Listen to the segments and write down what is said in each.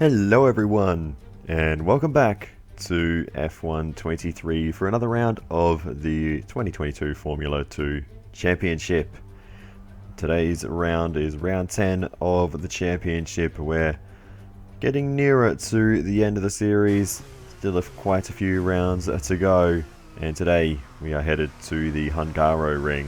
Hello everyone, and welcome back to F1 23 for another round of the 2022 Formula 2 Championship. Today's round is round 10 of the championship. We're getting nearer to the end of the series, still have quite a few rounds to go, and today we are headed to the Hungaroring.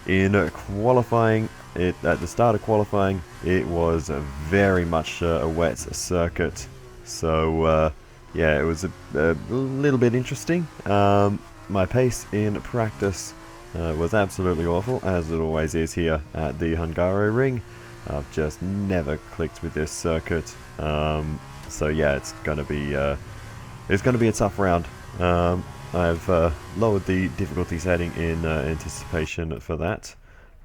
In qualifying, at the start of qualifying, it was very much a wet circuit, so yeah, it was a little bit interesting. My pace in practice was absolutely awful, as it always is here at the Hungaroring. I've just never clicked with this circuit, so yeah, it's gonna be a tough round. I've lowered the difficulty setting in anticipation for that,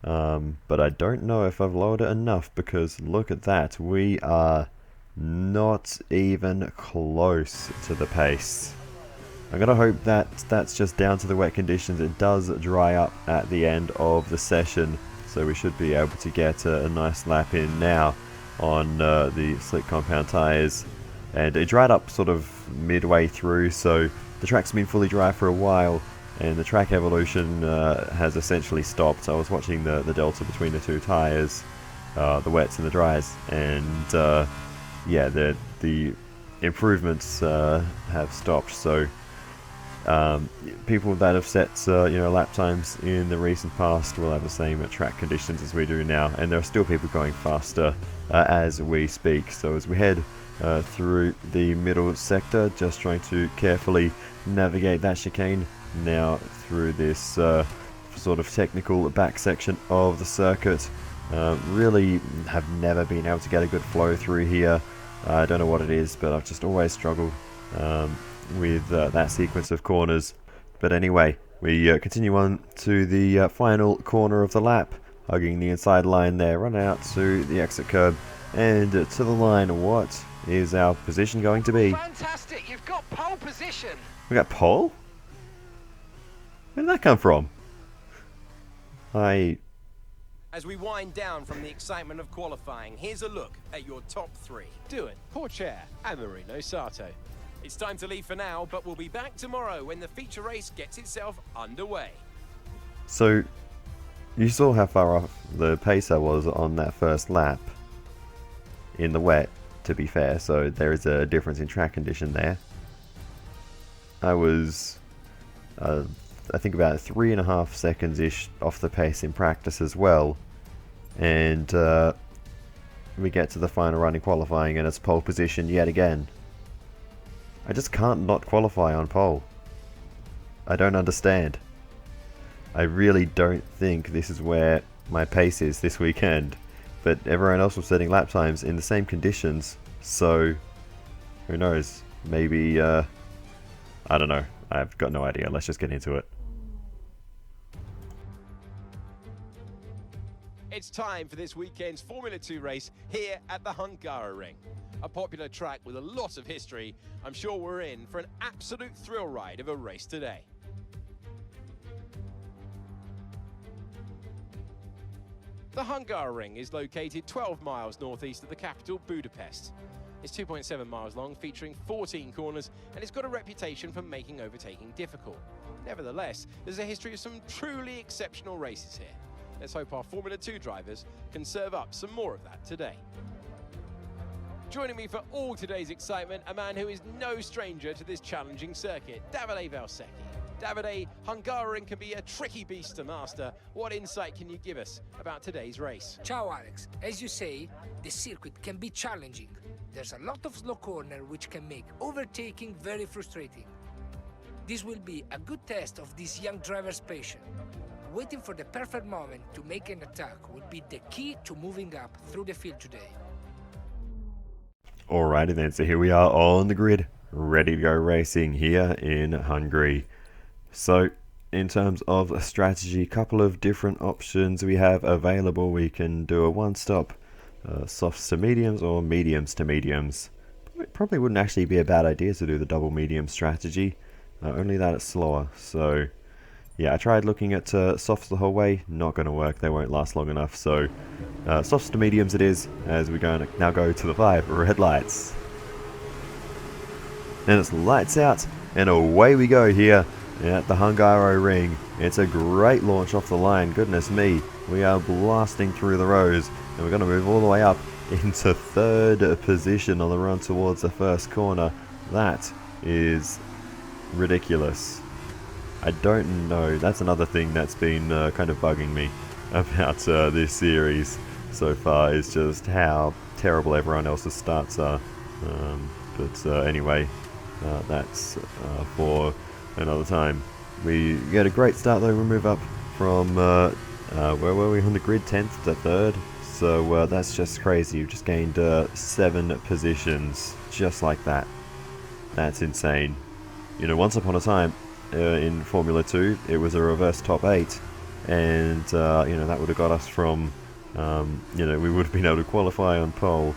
but I don't know if I've lowered it enough, because look at that, we are not even close to the pace. I'm going to hope that that's just down to the wet conditions. It does dry up at the end of the session, so we should be able to get a nice lap in now on the slick compound tyres. And it dried up sort of midway through, so the track's been fully dry for a while, and the track evolution has essentially stopped. I was watching the delta between the two tyres, the wets and the dries, and yeah, the improvements have stopped. So people that have set lap times in the recent past will have the same track conditions as we do now, and there are still people going faster as we speak. So as we head through the middle sector, just trying to carefully navigate that chicane now through this sort of technical back section of the circuit. Really have never been able to get a good flow through here. I don't know what it is, but I've just always struggled with that sequence of corners. But anyway, we continue on to the final corner of the lap, hugging the inside line there, run out to the exit curb and to the line. What is our position going to be? Fantastic, you've got pole position. We got pole? Where did that come from? As we wind down from the excitement of qualifying, here's a look at your top three. Do it. Porcher and Marino Sato. It's time to leave for now, but we'll be back tomorrow when the feature race gets itself underway. So, you saw how far off the pace I was on that first lap in the wet, to be fair, so there is a difference in track condition there. I was, I think about 3.5 seconds-ish off the pace in practice as well, and we get to the final run in qualifying and it's pole position yet again. I just can't not qualify on pole. I don't understand. I really don't think this is where my pace is this weekend, but everyone else was setting lap times in the same conditions, so who knows, maybe I don't know, I've got no idea. Let's just get into it. It's time for this weekend's Formula 2 race here at the Hungaroring. A popular track with a lot of history. I'm sure we're in for an absolute thrill ride of a race today. The Hungaroring is located 12 miles northeast of the capital, Budapest. It's 2.7 miles long, featuring 14 corners, and it's got a reputation for making overtaking difficult. Nevertheless, there's a history of some truly exceptional races here. Let's hope our Formula 2 drivers can serve up some more of that today. Joining me for all today's excitement, a man who is no stranger to this challenging circuit, Davide Valsecchi. Davide, Hungaroring can be a tricky beast to master. What insight can you give us about today's race? Ciao Alex, as you say, the circuit can be challenging. There's a lot of slow corner which can make overtaking very frustrating. This will be a good test of this young driver's patience. Waiting for the perfect moment to make an attack will be the key to moving up through the field today. Alrighty then, so here we are on the grid, ready to go racing here in Hungary. So, in terms of strategy, a couple of different options we have available. We can do a one-stop softs to mediums or mediums to mediums. It probably wouldn't actually be a bad idea to do the double medium strategy, only that it's slower. So yeah, I tried looking at softs the whole way. Not going to work. They won't last long enough. So softs to mediums it is, as we now go to the 5 red lights. And it's lights out, and away we go here at the Hungaroring. It's a great launch off the line. Goodness me, we are blasting through the rows, and we're going to move all the way up into 3rd position on the run towards the first corner. That is ridiculous. I don't know. That's another thing that's been kind of bugging me about this series so far, is just how terrible everyone else's starts are. But anyway, that's for another time. We get a great start though. We move up from, where were we on the grid, 10th to 3rd. So that's just crazy. You've just gained 7 positions just like that. That's insane. You know, once upon a time, in Formula 2, it was a reverse top 8, and you know, that would have got us from, you know, we would have been able to qualify on pole,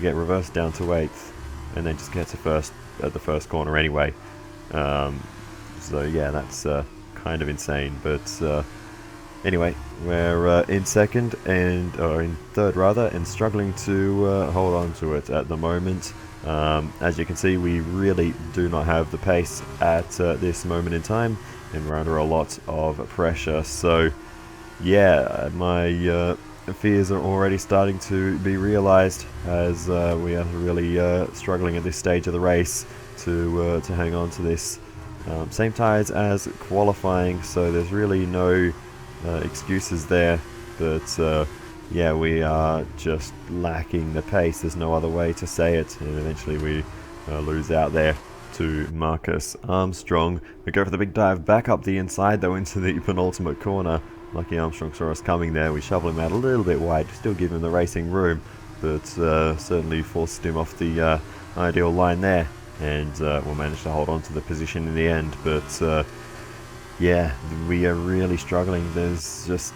get reversed down to 8th, and then just get to first at the first corner anyway. So yeah, that's kind of insane. But anyway, we're in 2nd and or in 3rd rather, and struggling to hold on to it at the moment. As you can see, we really do not have the pace at this moment in time, and we're under a lot of pressure. So yeah, my fears are already starting to be realized, as we are really struggling at this stage of the race to hang on to this. Same ties as qualifying, so there's really no excuses there. But yeah, we are just lacking the pace. There's no other way to say it, and eventually we lose out there to Marcus Armstrong. We go for the big dive back up the inside though into the penultimate corner. Lucky Armstrong saw us coming there. We shovel him out a little bit wide, still give him the racing room, but certainly forced him off the ideal line there, and we'll manage to hold on to the position in the end. But yeah, we are really struggling. There's just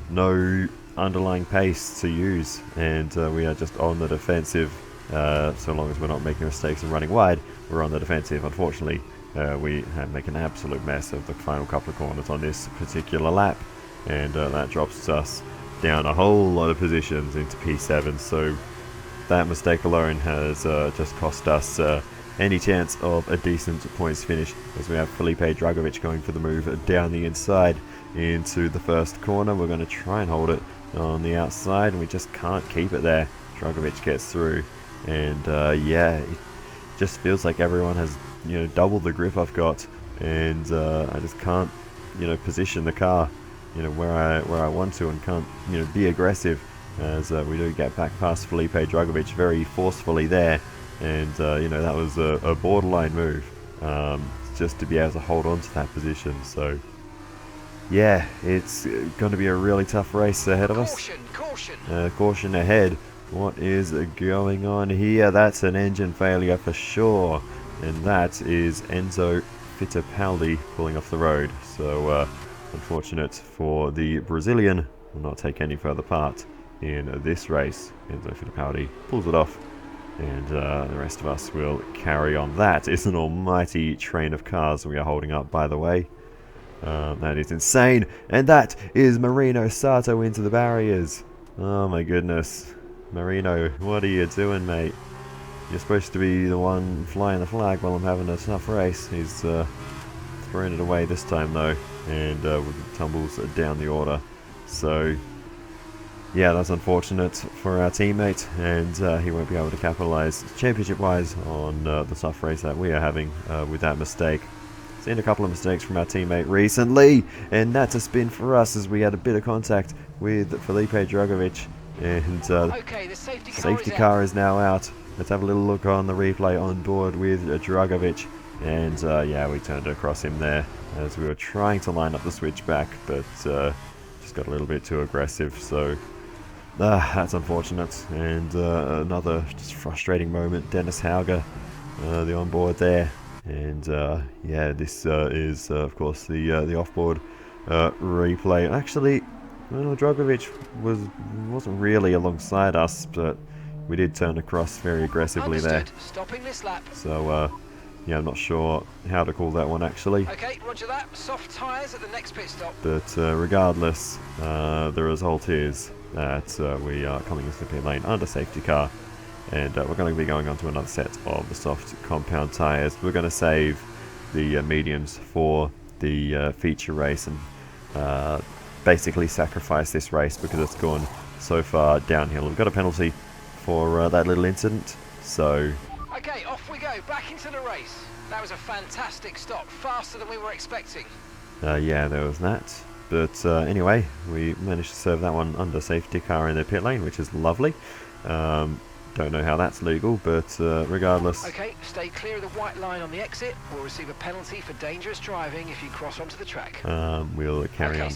no underlying pace to use, and we are just on the defensive. So long as we're not making mistakes and running wide, we're on the defensive. Unfortunately, we make an absolute mess of the final couple of corners on this particular lap, and that drops us down a whole lot of positions into P7. So that mistake alone has just cost us any chance of a decent points finish, as we have Felipe Dragovic going for the move down the inside into the first corner. We're going to try and hold it on the outside, and we just can't keep it there. Dragovic gets through, and yeah, it just feels like everyone has, you know, double the grip I've got, and I just can't, you know, position the car, you know, where I want to, and can't, you know, be aggressive, as we do get back past Felipe Dragovic very forcefully there, and you know, that was a borderline move, just to be able to hold on to that position. So yeah, it's going to be a really tough race ahead of us. Caution ahead. What is going on here? That's an engine failure for sure, and that is Enzo Fittipaldi pulling off the road. So unfortunate for the Brazilian, will not take any further part in this race. Enzo Fittipaldi pulls it off, and the rest of us will carry on. That is an almighty train of cars we are holding up, by the way. That is insane, and that is Marino Sato into the barriers. Oh my goodness. Marino, what are you doing, mate? You're supposed to be the one flying the flag while I'm having a tough race. He's thrown it away this time though, and tumbles down the order. So yeah, that's unfortunate for our teammate, and he won't be able to capitalise championship-wise on the tough race that we are having with that mistake. Seen a couple of mistakes from our teammate recently, and that's a spin for us, as we had a bit of contact with Felipe Dragovic, and Okay, the safety car is now out. Let's have a little look on the replay on board with Dragovic, and yeah, we turned across him there as we were trying to line up the switchback, but just got a little bit too aggressive. So that's unfortunate, and another just frustrating moment. Dennis Hauger, the onboard there. And yeah, this is of course the off-board replay. Actually, well, Dragovic wasn't really alongside us, but we did turn across very aggressively there. Stopping this lap. So Yeah, I'm not sure how to call that one actually. Okay, roger that. Soft tyres at the next pit stop. But regardless, the result is that we are coming into the pit lane under safety car, and we're going to be going on to another set of the soft compound tyres. We're going to save the mediums for the feature race and basically sacrifice this race because it's gone so far downhill. We've got a penalty for that little incident, so... Okay, off we go, back into the race. That was a fantastic stop, faster than we were expecting. Yeah, there was that. But anyway, we managed to serve that one under safety car in the pit lane, which is lovely. Don't know how that's legal, but regardless... Okay, stay clear of the white line on the exit. We'll receive a penalty for dangerous driving if you cross onto the track. We'll carry on. Okay,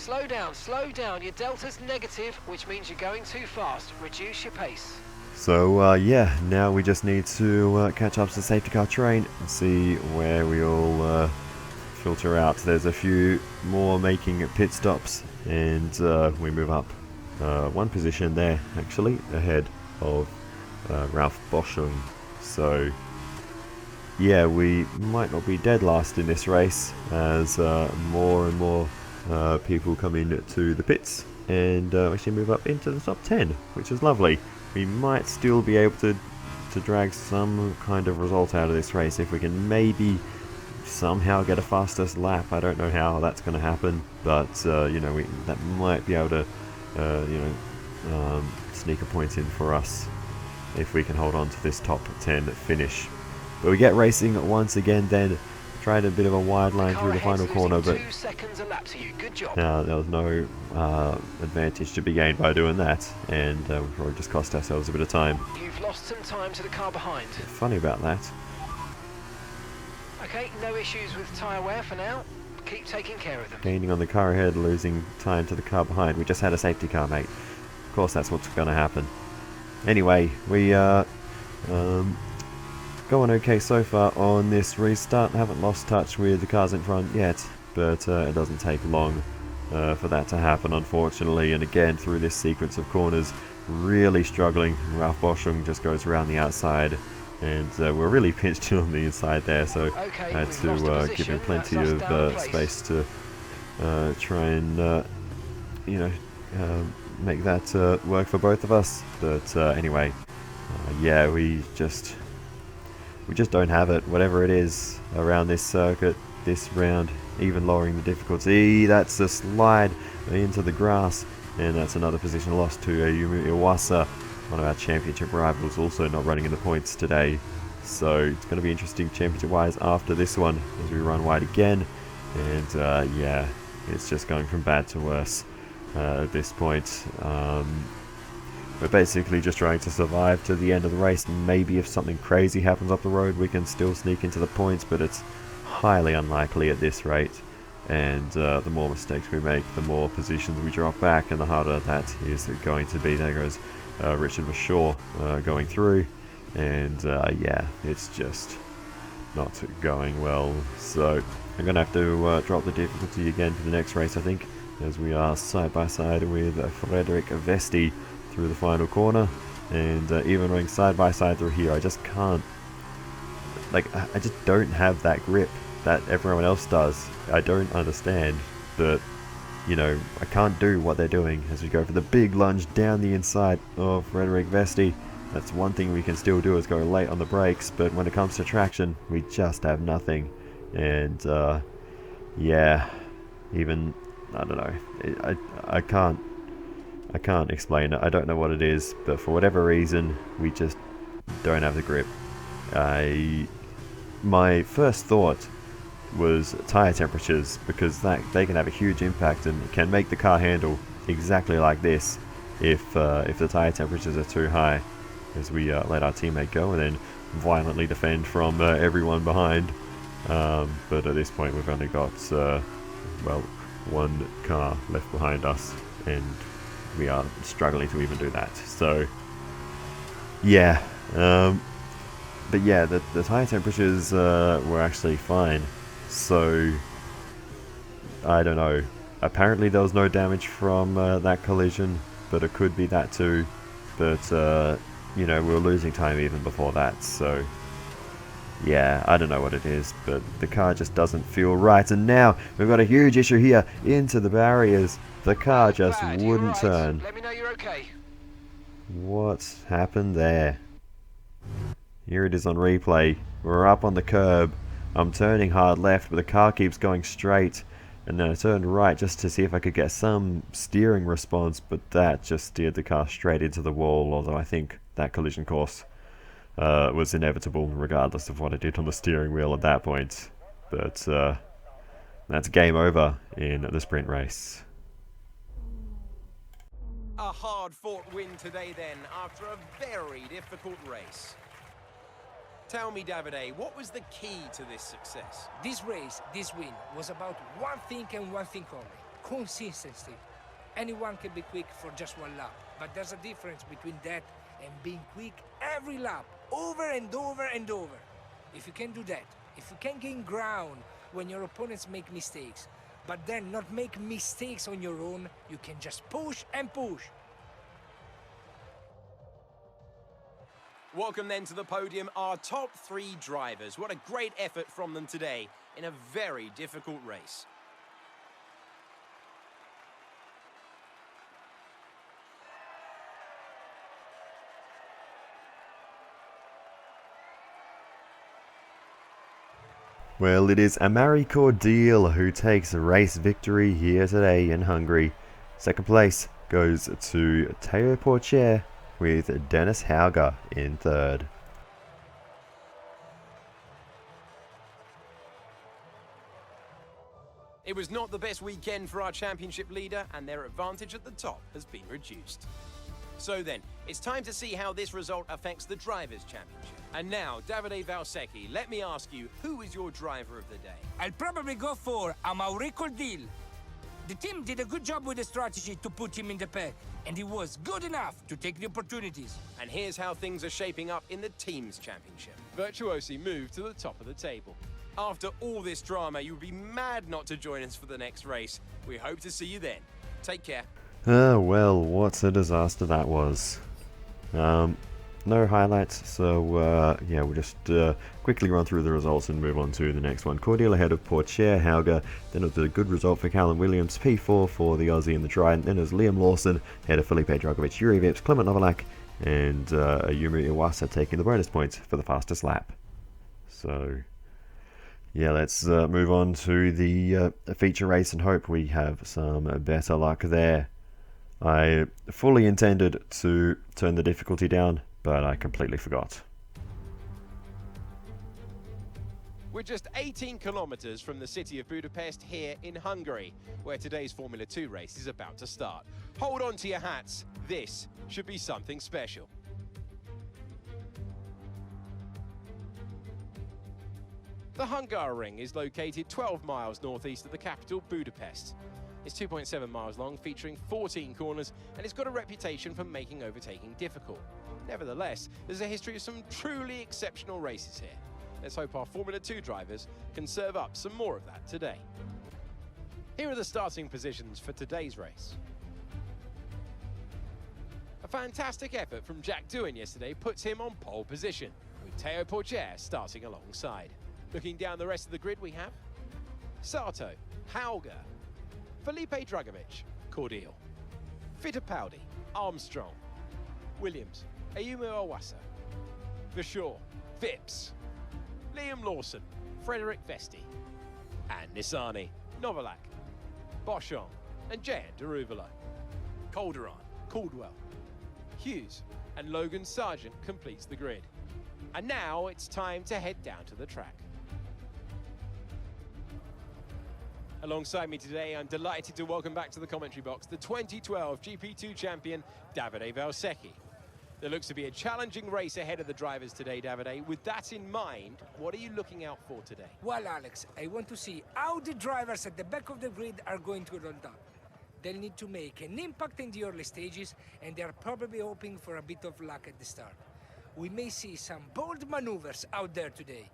slow down. Your delta's negative, which means you're going too fast. Reduce your pace. So yeah, now we just need to catch up to the safety car train and see where we all filter out. There's a few more making pit stops, and we move up one position there, actually, ahead of Ralph Boschung. So yeah, we might not be dead last in this race as more and more people come into the pits, and actually move up into the top 10, which is lovely. We might still be able to drag some kind of result out of this race if we can maybe somehow get a fastest lap. I don't know how that's going to happen, but you know, that might be able to sneak a point in for us if we can hold on to this top 10 finish. But we get racing once again then. Tried a bit of a wide line through the final corner, but 2 seconds a lap to you. Good job. there was no advantage to be gained by doing that, and we probably just cost ourselves a bit of time. You've lost some time to the car behind. Funny about that. Okay, no issues with tyre wear for now. Keep taking care of them. Gaining on the car ahead, losing time to the car behind. We just had a safety car, mate. Of course that's what's going to happen. Anyway, we are going okay so far on this restart. Haven't lost touch with the cars in front yet, but it doesn't take long for that to happen, unfortunately. And again, through this sequence of corners, really struggling. Ralph Boschung just goes around the outside, and we're really pinched in on the inside there, so Okay, I had to give him plenty of space to try and make that work for both of us. But anyway, yeah, we just don't have it, whatever it is around this circuit this round, even lowering the difficulty. That's a slide into the grass, and that's another position lost to Yumu Iwasa, one of our championship rivals, also not running in the points today. So it's going to be interesting championship wise after this one as we run wide again, and yeah, it's just going from bad to worse at this point. We're basically just trying to survive to the end of the race. Maybe if something crazy happens up the road, we can still sneak into the points, but it's highly unlikely at this rate. And the more mistakes we make, the more positions we drop back, and the harder that is going to be. There goes Richard Bashaw going through, and yeah, it's just not going well. So I'm going to have to drop the difficulty again for the next race, I think, as we are side by side with Frederick Vesti through the final corner, and even running side by side through here, I just can't, like, I just don't have that grip that everyone else does. I don't understand, but you know, I can't do what they're doing as we go for the big lunge down the inside of Frederick Vesti. That's one thing we can still do, is go late on the brakes, but when it comes to traction, we just have nothing. And yeah, even, I don't know, I can't explain it. I don't know what it is, but for whatever reason, we just don't have the grip. My first thought was tyre temperatures, because they can have a huge impact and can make the car handle exactly like this if the tyre temperatures are too high, as we let our teammate go and then violently defend from everyone behind. But at this point we've only got well, one car left behind us, and we are struggling to even do that. So yeah, but yeah, the tyre temperatures were actually fine. So I don't know, apparently there was no damage from that collision, but it could be that too. But you know, we were losing time even before that, so Yeah, I don't know what it is, but the car just doesn't feel right. And now we've got a huge issue here into the barriers. The car just Bad. Are you wouldn't right? turn. Let me know you're okay. What's happened there? Here it is on replay. We're up on the curb. I'm turning hard left, but the car keeps going straight. And then I turned right just to see if I could get some steering response, but that just steered the car straight into the wall, although I think that collision course was inevitable regardless of what I did on the steering wheel at that point. But that's game over in the sprint race. A hard-fought win today then, after a very difficult race. Tell me, Davide, what was the key to this success? This race, this win, was about one thing and one thing only: consistency. Anyone can be quick for just one lap, but there's a difference between that and being quick every lap, over and over and over. If you can do that, if you can gain ground when your opponents make mistakes, but then not make mistakes on your own, you can just push and push. Welcome then to the podium, our top three drivers. What a great effort from them today in a very difficult race. Well, it is Amari Cordeal who takes a race victory here today in Hungary. Second place goes to Teo Porcher, with Dennis Hauger in third. It was not the best weekend for our championship leader, and their advantage at the top has been reduced. So then, it's time to see how this result affects the Drivers' Championship. And now, Davide Valsecchi, let me ask you, who is your driver of the day? I'll probably go for Amaury Cordeal. The team did a good job with the strategy to put him in the pack, and he was good enough to take the opportunities. And here's how things are shaping up in the Teams' Championship. Virtuosi moved to the top of the table. After all this drama, you would be mad not to join us for the next race. We hope to see you then. Take care. Well, what a disaster that was. No highlights, so yeah, we'll just quickly run through the results and move on to the next one. Cordeal ahead of Porcher, Hauger, then it was a good result for Callum Williams, P4 for the Aussie in the Trident, then it was Liam Lawson ahead of Felipe Dragovic, Yuri Vips, Clement Novalak, and Yumi Iwasa taking the bonus points for the fastest lap. So yeah, let's move on to the feature race and hope we have some better luck there. I fully intended to turn the difficulty down, but I completely forgot. We're just 18 kilometers from the city of Budapest here in Hungary, where today's Formula 2 race is about to start. Hold on to your hats. This should be something special. The Hungaroring is located 12 miles northeast of the capital, Budapest. It's 2.7 miles long, featuring 14 corners, and it's got a reputation for making overtaking difficult. Nevertheless, there's a history of some truly exceptional races here. Let's hope our Formula 2 drivers can serve up some more of that today. Here are the starting positions for today's race. A fantastic effort from Jack Doohan yesterday puts him on pole position, with Teo Porcher starting alongside. Looking down the rest of the grid, we have Sato, Hauger, Felipe Dragovic, Cordeal, Fittipaldi, Armstrong, Williams, Ayumu Iwasa, Vachor, Vips, Liam Lawson, Frederick Vesti, and Nissani, Novalak, Boschon, and Jan Deruvalo. Calderon, Caldwell, Hughes, and Logan Sargent completes the grid. And now it's time to head down to the track. Alongside me today, I'm delighted to welcome back to the commentary box the 2012 GP2 champion, Davide Valsecchi. There looks to be a challenging race ahead of the drivers today, Davide. With that in mind, what are you looking out for today? Well, Alex, I want to see how the drivers at the back of the grid are going to run down. They'll need to make an impact in the early stages, and they're probably hoping for a bit of luck at the start. We may see some bold maneuvers out there today.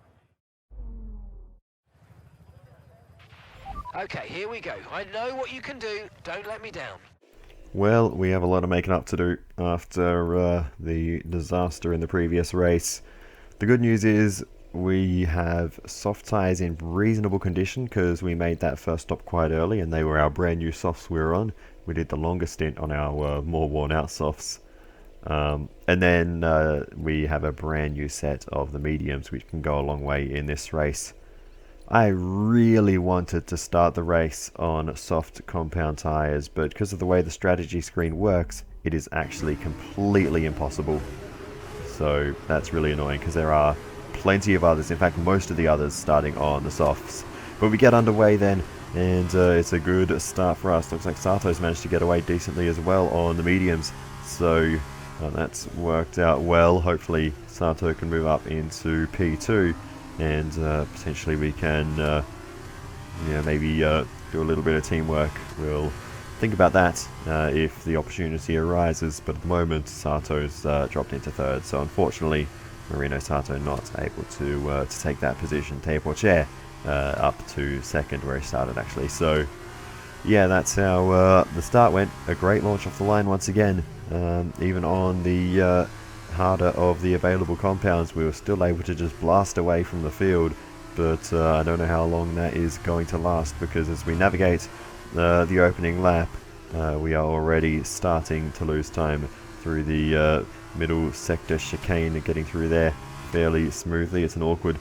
Okay, here we go. I know what you can do. Don't let me down. Well, we have a lot of making up to do after the disaster in the previous race. The good news is we have soft tyres in reasonable condition because we made that first stop quite early and they were our brand new softs we were on. We did the longest stint on our more worn out softs. And then we have a brand new set of the mediums which can go a long way in this race. I really wanted to start the race on soft compound tyres, but because of the way the strategy screen works, it is actually completely impossible. So that's really annoying because there are plenty of others, in fact most of the others, starting on the softs. But we get underway then, and it's a good start for us. Looks like Sato's managed to get away decently as well on the mediums, so that's worked out well. Hopefully Sato can move up into P2, and potentially we can maybe do a little bit of teamwork. We'll think about that if the opportunity arises, but at the moment Sato's dropped into third, so unfortunately Marino Sato not able to take that position. Teo Porcher up to second where he started actually. So yeah, that's how the start went. A great launch off the line once again. Even on the harder of the available compounds, we were still able to just blast away from the field, but I don't know how long that is going to last, because as we navigate the opening lap, we are already starting to lose time through the middle sector chicane, getting through there fairly smoothly. It's an awkward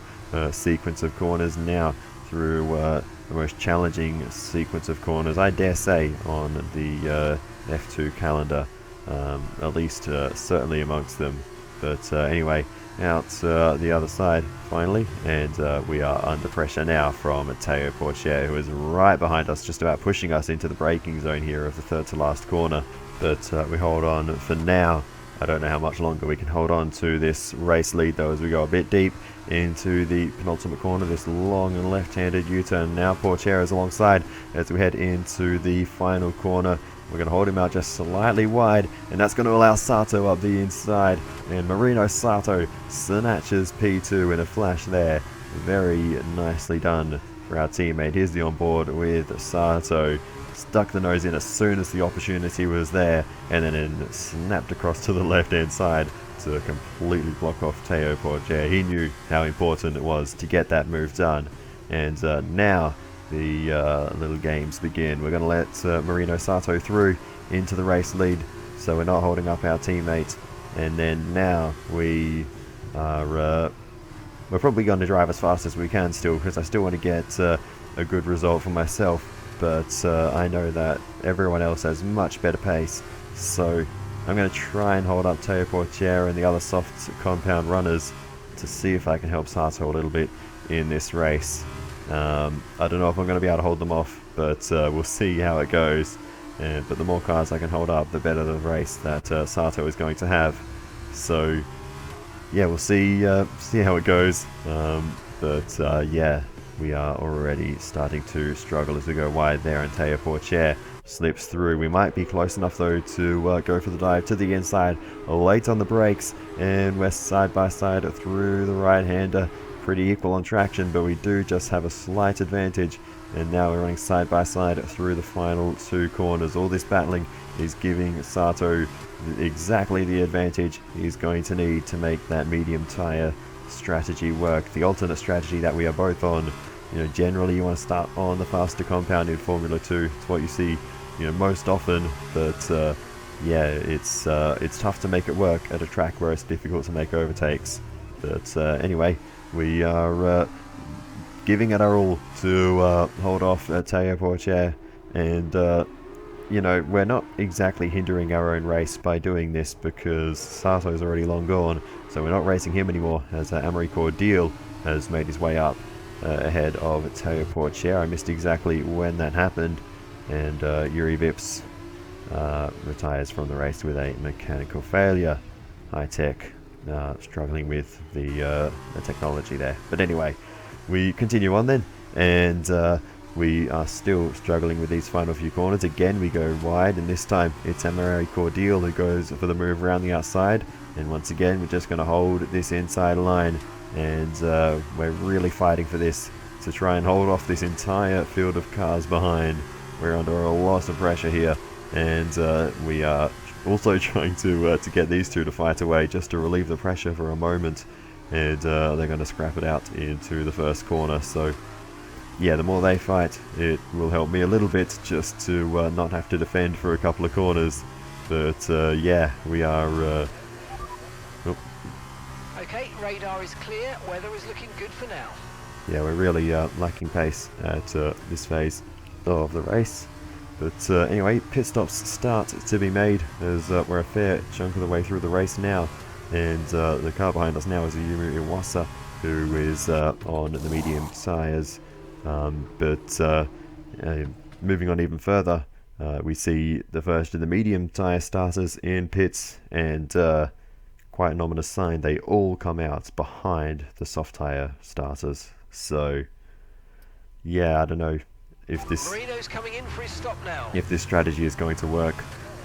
sequence of corners now through the most challenging sequence of corners, I dare say, on the F2 calendar, at least certainly amongst them. But anyway, out the other side finally, and we are under pressure now from Teo Porcher, who is right behind us, just about pushing us into the braking zone here of the third to last corner. But we hold on for now. I don't know how much longer we can hold on to this race lead though, as we go a bit deep into the penultimate corner, this long and left-handed U-turn. Now Porcher is alongside as we head into the final corner. We're going to hold him out just slightly wide, and that's going to allow Sato up the inside, and Marino Sato snatches P2 in a flash there. Very nicely done for our teammate. Here's the onboard with Sato. Stuck the nose in as soon as the opportunity was there, and then snapped across to the left-hand side to completely block off Teo Porcher. He knew how important it was to get that move done, and now the little games begin. We're going to let Marino Sato through into the race lead, so we're not holding up our teammate. And then now we are we're probably going to drive as fast as we can still, because I still want to get a good result for myself. But I know that everyone else has much better pace, so I'm going to try and hold up Teo Porcher and the other soft compound runners to see if I can help Sato a little bit in this race. I don't know if I'm going to be able to hold them off, but we'll see how it goes. But the more cars I can hold up, the better the race that Sato is going to have. So yeah, we'll see how it goes. Yeah, we are already starting to struggle as we go wide there, and Teo Porcher slips through. We might be close enough though to go for the dive to the inside, late on the brakes, and we're side by side through the right-hander. Pretty equal on traction, but we do just have a slight advantage, and now we're running side by side through the final two corners. All this battling is giving Sato exactly the advantage he's going to need to make that medium tyre strategy work, the alternate strategy that we are both on. Generally you want to start on the faster compound in Formula 2. It's what you see most often, but yeah, it's tough to make it work at a track where it's difficult to make overtakes. But anyway, we are giving it our all to hold off Teo Porcher, and we're not exactly hindering our own race by doing this, because Sato's already long gone, so we're not racing him anymore, as Amaury Cordial has made his way up ahead of Teo Porcher. I missed exactly when that happened, and Yuri Vips retires from the race with a mechanical failure. High tech, struggling with the technology there. But anyway, we continue on then, and we are still struggling with these final few corners. Again, we go wide, and this time it's Amaury Cordial who goes for the move around the outside. And once again, we're just going to hold this inside line, and we're really fighting for this to try and hold off this entire field of cars behind. We're under a lot of pressure here, and we are also trying to get these two to fight away just to relieve the pressure for a moment. and they're going to scrap it out into the first corner. So yeah, the more they fight, it will help me a little bit just to not have to defend for a couple of corners. But yeah, we are... Okay, radar is clear. Weather is looking good for now. yeah, we're really lacking pace at this phase of the race. But anyway, pit stops start to be made as we're a fair chunk of the way through the race now. And the car behind us now is a Yumu Iwasa, who is on the medium tyres. Moving on even further, we see the first of the medium tyre starters in pits, and quite an ominous sign, they all come out behind the soft tyre starters. So yeah, I don't know if Marino's coming in for his stop now. if this strategy is going to work.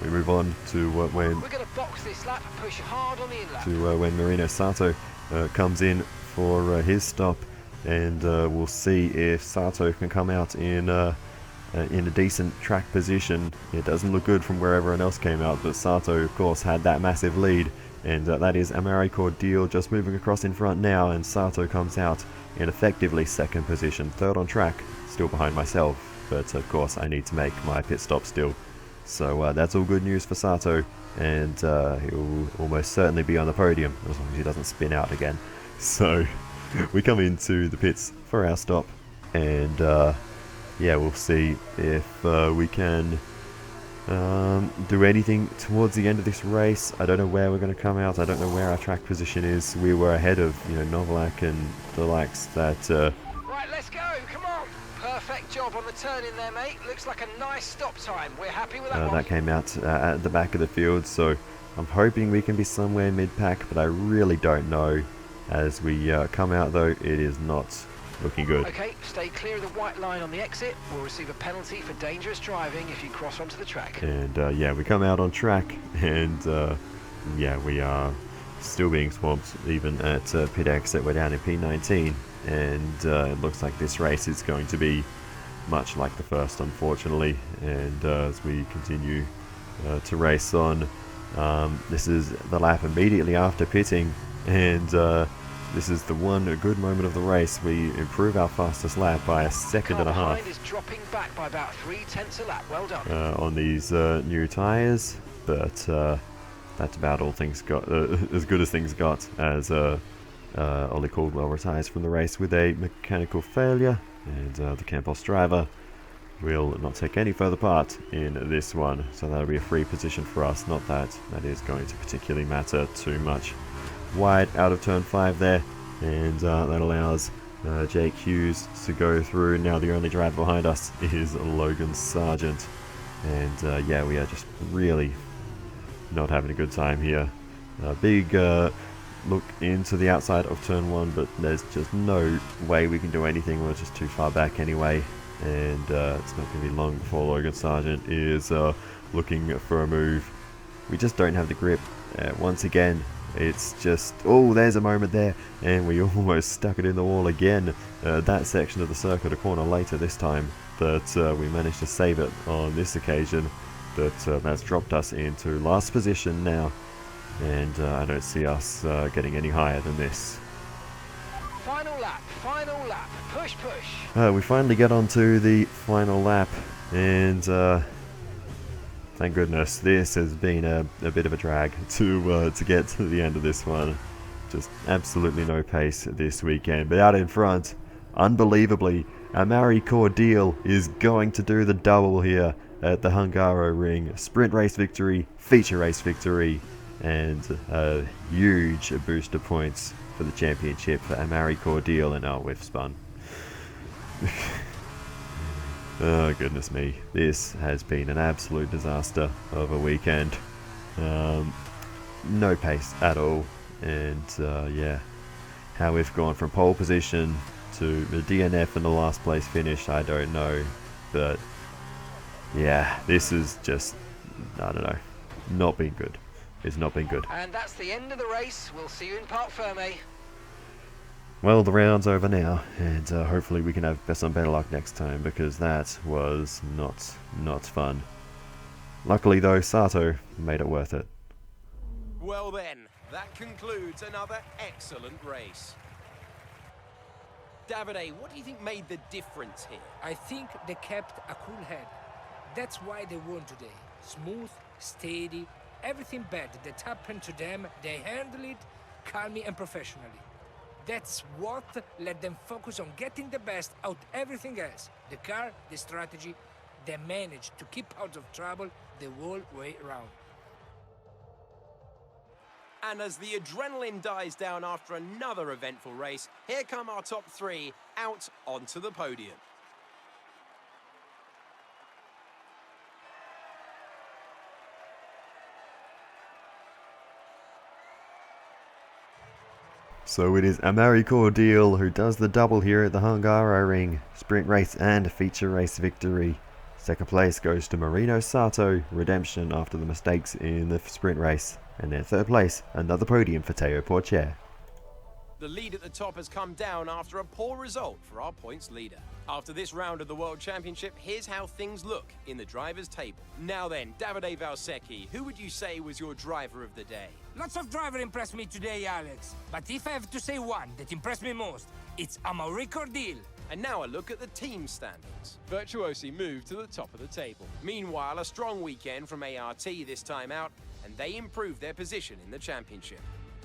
We move on to when We're going to box this lap, push hard on the in lap. when Marino Sato comes in for his stop, and we'll see if Sato can come out in a decent track position. It doesn't look good from where everyone else came out, but Sato of course had that massive lead, and that is Amari Cordial just moving across in front now, and Sato comes out in effectively second position, third on track, still behind myself, but of course I need to make my pit stop still. So that's all good news for Sato, and he'll almost certainly be on the podium as long as he doesn't spin out again. So we come into the pits for our stop, and yeah, we'll see if we can do anything towards the end of this race. I don't know where we're going to come out. I don't know where our track position is. We were ahead of, you know, Novalak and the likes that... Right, let's go, come on. Perfect job on the turn in there, mate. Looks like a nice stop time. We're happy with that one. that came out at the back of the field, so I'm hoping we can be somewhere mid-pack, but I really don't know. As we come out though, it is not looking good. Okay, stay clear of the white line on the exit. We'll receive a penalty for dangerous driving if you cross onto the track. And yeah, we come out on track, and yeah, we are still being swamped even at pit exit. We're down in P19, and it looks like this race is going to be much like the first, unfortunately. And as we continue to race on, this is the lap immediately after pitting, and this is the one good moment of the race. We improve our fastest lap by a second and a half. Car behind is dropping back by about 3/10 a lap. Well done. On these new tyres, but that's about all things got, as good as things got, as Ollie Caldwell retires from the race with a mechanical failure, and the Campos driver will not take any further part in this one, so that'll be a free position for us. Not that that is going to particularly matter too much. Wide out of turn 5 there, and that allows Jake Hughes to go through. Now the only driver behind us is Logan Sargent, and yeah, we are just really not having a good time here. Big look into the outside of turn 1, but there's just no way we can do anything. We're just too far back anyway, and it's not going to be long before Logan Sargent is looking for a move. We just don't have the grip. Once again, it's just, oh, there's a moment there, and we almost stuck it in the wall again. That section of the circuit, a corner later this time, but we managed to save it on this occasion. But that's dropped us into last position now, and I don't see us getting any higher than this. Final lap, push, push. We finally get onto the final lap, and thank goodness. This has been a bit of a drag to get to the end of this one. Just absolutely no pace this weekend. But out in front, unbelievably, Amari Cordial is going to do the double here at the Hungaroring. Sprint race victory, feature race victory, and a huge boost of points for the championship for Amari Cordial. And oh, we've spun. Oh, goodness me. This has been an absolute disaster of a weekend. No pace at all. And yeah, how we've gone from pole position to the DNF and the last place finish, I don't know. But yeah, this is just, I don't know, not been good. It's not been good. And that's the end of the race. We'll see you in Parc Ferme. Well, the round's over now, and hopefully we can have some better luck next time, because that was not fun. Luckily though, Sato made it worth it. Well then, That concludes another excellent race. Davide, what do you think made the difference here? I think they kept a cool head. That's why they won today. Smooth, steady, everything bad that happened to them, they handled it calmly and professionally. That's what let them focus on getting the best out everything else. The car, the strategy, they managed to keep out of trouble the whole way around. And as the adrenaline dies down after another eventful race, here come our top three out onto the podium. So it is Amaury Cordial who does the double here at the Hungaroring. Sprint race and feature race victory. Second place goes to Marino Sato, redemption after the mistakes in the sprint race. And then third place, another podium for Teo Porcher. The lead at the top has come down after a poor result for our points leader. After this round of the World Championship, here's how things look in the drivers' table. Now then, Davide Valsecchi, who would you say was your driver of the day? Lots of drivers impressed me today, Alex. But if I have to say one that impressed me most, it's Amaury Cordial. And now a look at the team standings. Virtuosi moved to the top of the table. Meanwhile, a strong weekend from ART this time out, and they improved their position in the championship.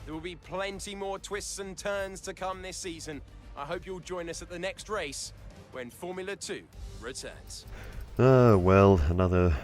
There will be plenty more twists and turns to come this season. I hope you'll join us at the next race when Formula 2 returns. Well, another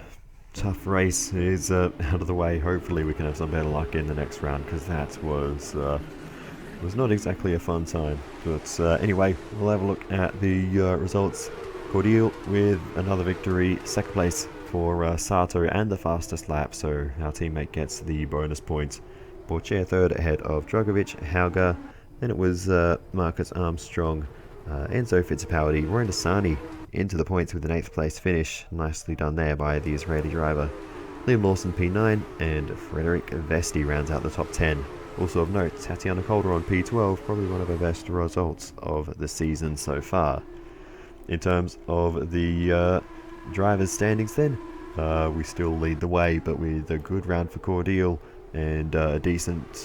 tough race is out of the way. Hopefully we can have some better luck in the next round, because that was not exactly a fun time. But anyway, we'll have a look at the results. Cordial with another victory, second place for Sato and the fastest lap, so our teammate gets the bonus points. Porcher third ahead of Drogovic, Hauger, then it was Marcus Armstrong, Enzo Fittipaldi, Rondasani into the points with an 8th place finish. Nicely done there by the Israeli driver. Liam Lawson P9 and Frederick Vesti rounds out the top 10. Also of note, Tatiana Calderon P12, probably one of her best results of the season so far. In terms of the drivers' standings then, we still lead the way, but with a good round for Cordial and a decent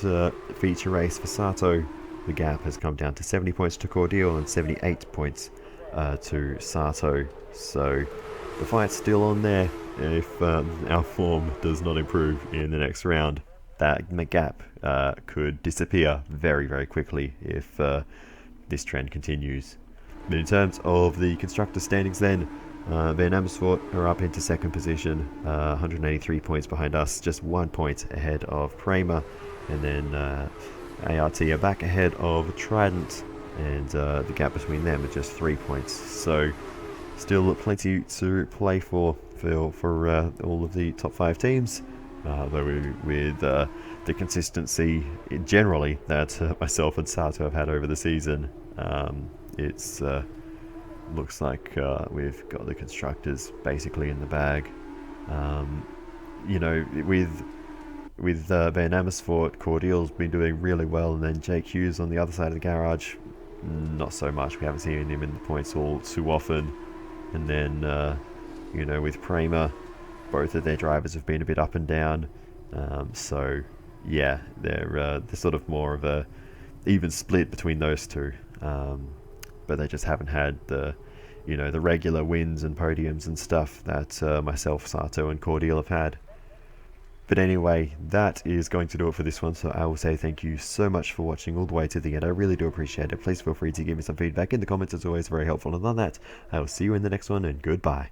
feature race for Sato, the gap has come down to 70 points to Cordial and 78 points to Sato. So the fight's still on there. If our form does not improve in the next round, that gap could disappear very, very quickly if this trend continues. But in terms of the constructor standings then, Van Amersfoort are up into second position, 183 points behind us, just 1 point ahead of Prema, and then ART are back ahead of Trident, and the gap between them is just 3 points. So still plenty to play for all of the top 5 teams, though with the consistency generally that myself and Sato have had over the season, it's looks like we've got the constructors basically in the bag. You know, with Van Amersfoort, Cordial's been doing really well, and then Jake Hughes on the other side of the garage, not so much. We haven't seen him in the points all too often. And then you know, with Prema, both of their drivers have been a bit up and down. So yeah, they're sort of more of a even split between those two. But they just haven't had the regular wins and podiums and stuff that myself, Sato, and Cordial have had. But anyway, that is going to do it for this one, so I will say thank you so much for watching all the way to the end. I really do appreciate it. Please feel free to give me some feedback in the comments. It's always very helpful. And on that, I will see you in the next one, and goodbye.